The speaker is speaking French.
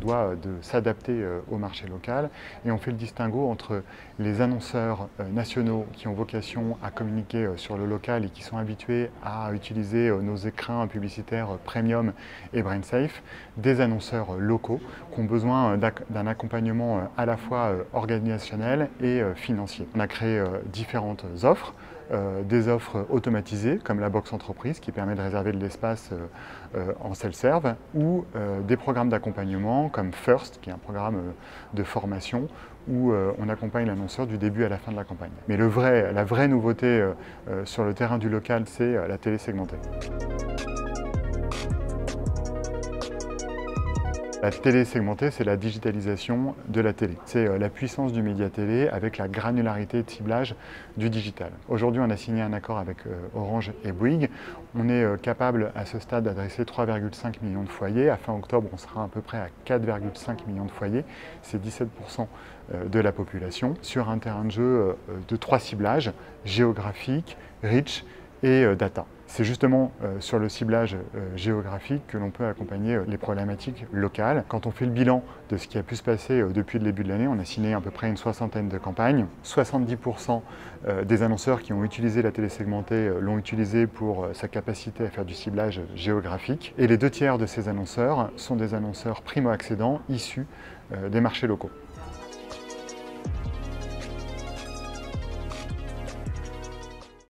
doit de s'adapter au marché local et on fait le distinguo entre les annonceurs nationaux qui ont vocation à communiquer sur le local et qui sont habitués à utiliser nos écrins publicitaires premium et brain safe, des annonceurs locaux qui ont besoin d'un accompagnement à la fois organisationnel et financier. On a créé différentes offres. Des offres automatisées comme la box entreprise qui permet de réserver de l'espace en self-serve ou des programmes d'accompagnement comme First qui est un programme de formation où on accompagne l'annonceur du début à la fin de la campagne. Mais la vraie nouveauté sur le terrain du local, c'est la télé segmentée. La télé segmentée, c'est la digitalisation de la télé. C'est la puissance du média télé avec la granularité de ciblage du digital. Aujourd'hui, on a signé un accord avec Orange et Bouygues. On est capable à ce stade d'adresser 3,5 millions de foyers. À fin octobre, on sera à peu près à 4,5 millions de foyers. C'est 17% de la population sur un terrain de jeu de 3 ciblages, géographique, reach et data. C'est justement sur le ciblage géographique que l'on peut accompagner les problématiques locales. Quand on fait le bilan de ce qui a pu se passer depuis le début de l'année, on a signé à peu près une soixantaine de campagnes. 70% des annonceurs qui ont utilisé la télé segmentée l'ont utilisé pour sa capacité à faire du ciblage géographique. Et les 2 tiers de ces annonceurs sont des annonceurs primo-accédants issus des marchés locaux.